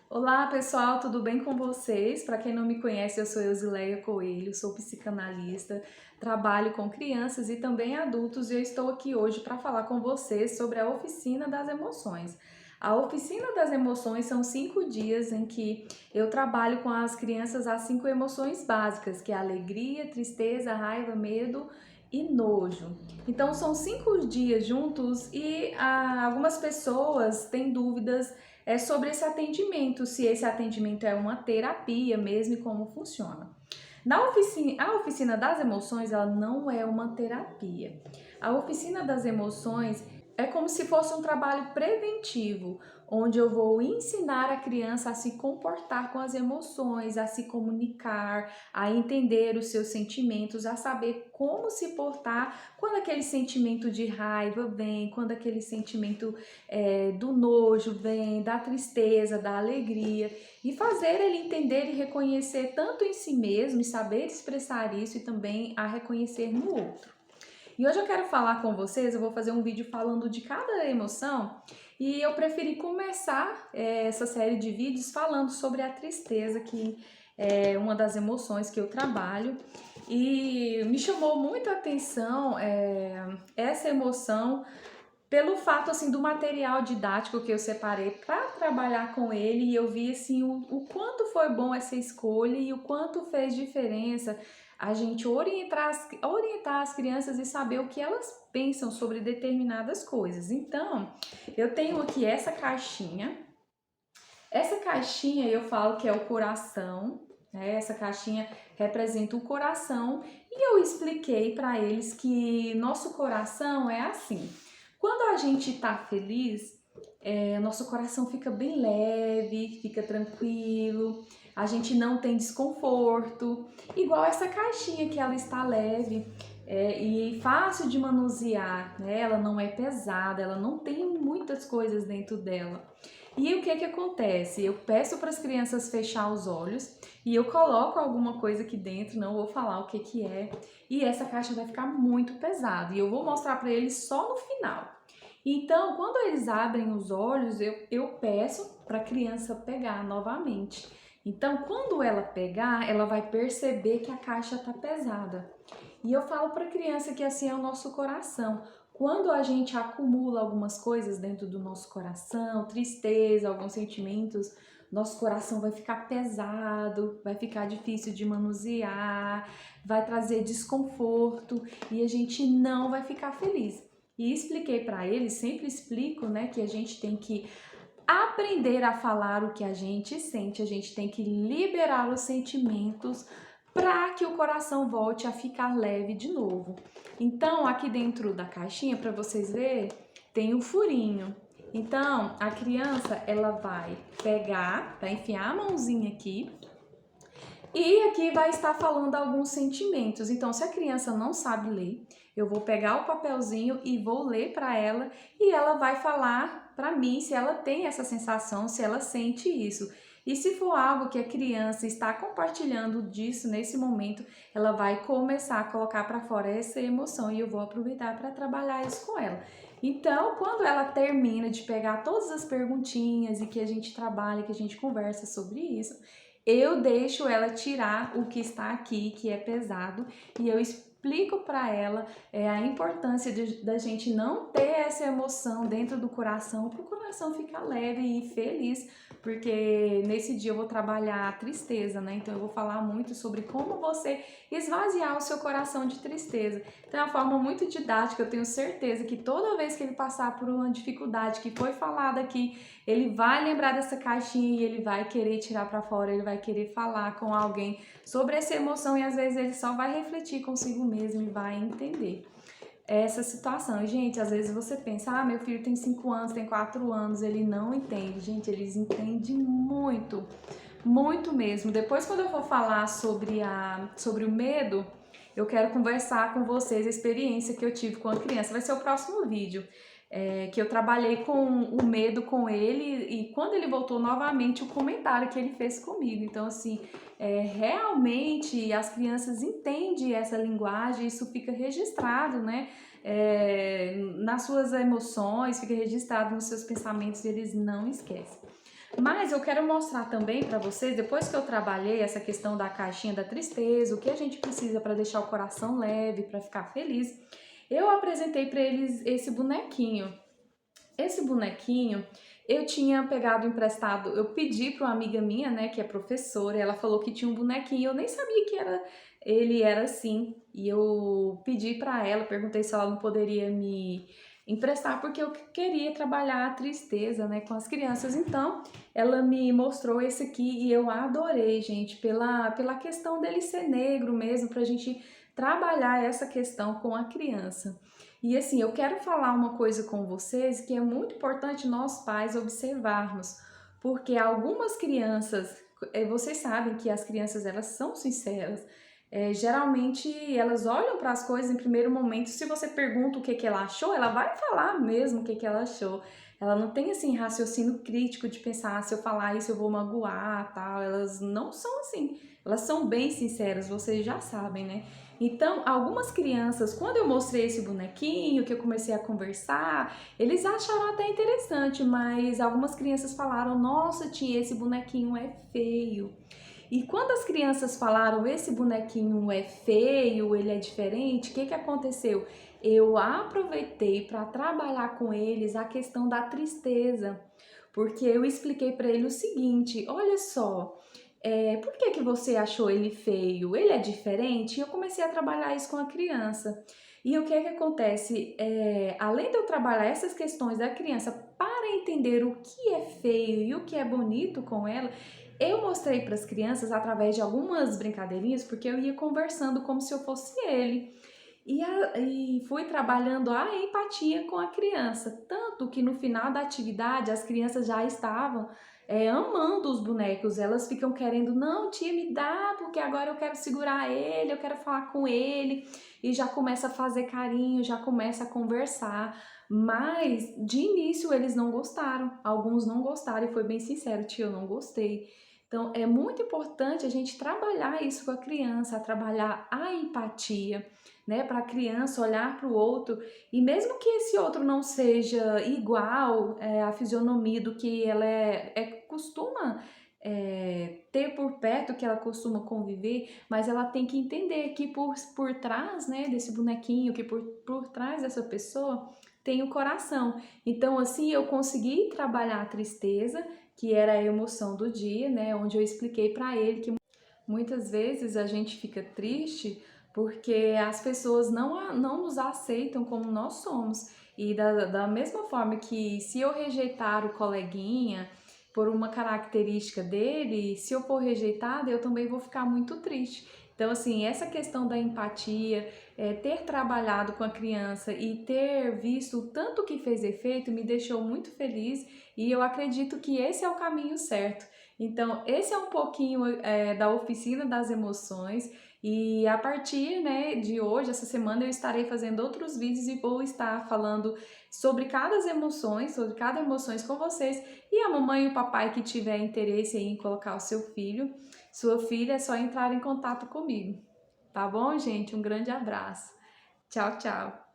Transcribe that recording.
Olá pessoal, tudo bem com vocês? Para quem não me conhece, eu sou Eusileia Coelho, sou psicanalista, trabalho com crianças e também adultos e eu estou aqui hoje para falar com vocês sobre a Oficina das Emoções. A Oficina das Emoções são 5 dias em que eu trabalho com as crianças as 5 emoções básicas, que é alegria, tristeza, raiva, medo e nojo. Então são 5 dias juntos e algumas pessoas têm dúvidas sobre esse atendimento, se esse atendimento é uma terapia mesmo e como funciona. A oficina das emoções, ela não é uma terapia. A oficina das emoções é como se fosse um trabalho preventivo, onde eu vou ensinar a criança a se comportar com as emoções, a se comunicar, a entender os seus sentimentos, a saber como se portar quando aquele sentimento de raiva vem, quando aquele sentimento do nojo vem, da tristeza, da alegria, e fazer ele entender e reconhecer tanto em si mesmo e saber expressar isso e também a reconhecer no outro. E hoje eu quero falar com vocês, eu vou fazer um vídeo falando de cada emoção e eu preferi começar essa série de vídeos falando sobre a tristeza, que é uma das emoções que eu trabalho. E me chamou muito a atenção essa emoção pelo fato assim do material didático que eu separei para trabalhar com ele, e eu vi assim o quanto foi bom essa escolha e o quanto fez diferença a gente orientar as crianças e saber o que elas pensam sobre determinadas coisas. Então, eu tenho aqui essa caixinha. Essa caixinha eu falo que é o coração, né? Essa caixinha representa o coração e eu expliquei para eles que nosso coração é assim. Quando a gente está feliz, nosso coração fica bem leve, fica tranquilo, a gente não tem desconforto, igual essa caixinha que ela está leve e fácil de manusear, né? Ela não é pesada, ela não tem muitas coisas dentro dela. E o que que acontece? Eu peço para as crianças fechar os olhos e eu coloco alguma coisa aqui dentro, não vou falar o que que é, e essa caixa vai ficar muito pesada e eu vou mostrar para eles só no final. Então, quando eles abrem os olhos, eu peço para a criança pegar novamente. Então, quando ela pegar, ela vai perceber que a caixa está pesada. E eu falo para a criança que assim é o nosso coração. Quando a gente acumula algumas coisas dentro do nosso coração, tristeza, alguns sentimentos, nosso coração vai ficar pesado, vai ficar difícil de manusear, vai trazer desconforto e a gente não vai ficar feliz. E expliquei para eles, sempre explico, né, que a gente tem que aprender a falar o que a gente sente, a gente tem que liberar os sentimentos para que o coração volte a ficar leve de novo. Então, aqui dentro da caixinha, para vocês verem, tem um furinho. Então, a criança, ela vai pegar, vai enfiar a mãozinha aqui e aqui vai estar falando alguns sentimentos. Então, se a criança não sabe ler, eu vou pegar o papelzinho e vou ler para ela e ela vai falar para mim se ela tem essa sensação, se ela sente isso. E se for algo que a criança está compartilhando disso nesse momento, ela vai começar a colocar para fora essa emoção e eu vou aproveitar para trabalhar isso com ela. Então, quando ela termina de pegar todas as perguntinhas e que a gente trabalha, que a gente conversa sobre isso, eu deixo ela tirar o que está aqui, que é pesado, e eu explico para ela a importância da gente não ter essa emoção dentro do coração, para o coração ficar leve e feliz, porque nesse dia eu vou trabalhar a tristeza, né? Então eu vou falar muito sobre como você esvaziar o seu coração de tristeza. Então é uma forma muito didática, eu tenho certeza que toda vez que ele passar por uma dificuldade que foi falada aqui, ele vai lembrar dessa caixinha e ele vai querer tirar para fora, ele vai querer falar com alguém sobre essa emoção e às vezes ele só vai refletir consigo mesmo e vai entender essa situação. E, gente, às vezes você pensa, ah, meu filho tem 5 anos, tem 4 anos, ele não entende. Gente, eles entendem muito, muito mesmo. Depois, quando eu for falar sobre o medo, eu quero conversar com vocês a experiência que eu tive com a criança. Vai ser o próximo vídeo. Que eu trabalhei com o medo com ele e quando ele voltou novamente o comentário que ele fez comigo. Então assim, realmente as crianças entendem essa linguagem, isso fica registrado, né? Nas suas emoções, fica registrado nos seus pensamentos e eles não esquecem. Mas eu quero mostrar também para vocês, depois que eu trabalhei essa questão da caixinha da tristeza, o que a gente precisa para deixar o coração leve, para ficar feliz, eu apresentei para eles esse bonequinho. Esse bonequinho eu tinha pegado emprestado, eu pedi para uma amiga minha, né, que é professora, e ela falou que tinha um bonequinho, eu nem sabia que ele era assim, e eu pedi para ela, perguntei se ela não poderia me emprestar, porque eu queria trabalhar a tristeza, né, com as crianças. Então, ela me mostrou esse aqui e eu adorei, gente, pela questão dele ser negro mesmo, pra gente trabalhar essa questão com a criança. E assim, eu quero falar uma coisa com vocês que é muito importante nós pais observarmos, porque algumas crianças, vocês sabem que as crianças elas são sinceras, geralmente elas olham para as coisas em primeiro momento, se você pergunta o que ela achou, ela vai falar mesmo o que ela achou. Ela não tem assim raciocínio crítico de pensar, se eu falar isso eu vou magoar, tal. Elas não são assim. Elas são bem sinceras, vocês já sabem, né? Então, algumas crianças, quando eu mostrei esse bonequinho, que eu comecei a conversar, eles acharam até interessante, mas algumas crianças falaram: "Nossa, tia, esse bonequinho é feio". E quando as crianças falaram esse bonequinho é feio, ele é diferente, o que aconteceu? Eu aproveitei para trabalhar com eles a questão da tristeza, porque eu expliquei para ele o seguinte: olha só, por que você achou ele feio? Ele é diferente? E eu comecei a trabalhar isso com a criança. E o que acontece? Além de eu trabalhar essas questões da criança para entender o que é feio e o que é bonito com ela, eu mostrei para as crianças através de algumas brincadeirinhas, porque eu ia conversando como se eu fosse ele. E fui trabalhando a empatia com a criança, tanto que no final da atividade as crianças já estavam amando os bonecos, elas ficam querendo, não, tia, me dá, porque agora eu quero segurar ele, eu quero falar com ele, e já começa a fazer carinho, já começa a conversar, mas de início eles não gostaram, alguns não gostaram, e foi bem sincero, tia, eu não gostei. Então é muito importante a gente trabalhar isso com a criança, trabalhar a empatia, né, para a criança olhar para o outro, e mesmo que esse outro não seja igual à fisionomia do que ela costuma ter por perto, que ela costuma conviver, mas ela tem que entender que por trás, né, desse bonequinho, que por trás dessa pessoa tem o coração. Então assim eu consegui trabalhar a tristeza, que era a emoção do dia, né, onde eu expliquei para ele que muitas vezes a gente fica triste porque as pessoas não nos aceitam como nós somos. E da mesma forma que se eu rejeitar o coleguinha por uma característica dele, se eu for rejeitada, eu também vou ficar muito triste. Então, assim, essa questão da empatia, ter trabalhado com a criança e ter visto o tanto que fez efeito me deixou muito feliz e eu acredito que esse é o caminho certo. Então, esse é um pouquinho da oficina das emoções e a partir, né, de hoje, essa semana, eu estarei fazendo outros vídeos e vou estar falando sobre cada emoções com vocês. E a mamãe e o papai que tiver interesse em colocar o seu filho, sua filha, é só entrar em contato comigo. Tá bom, gente? Um grande abraço. Tchau, tchau.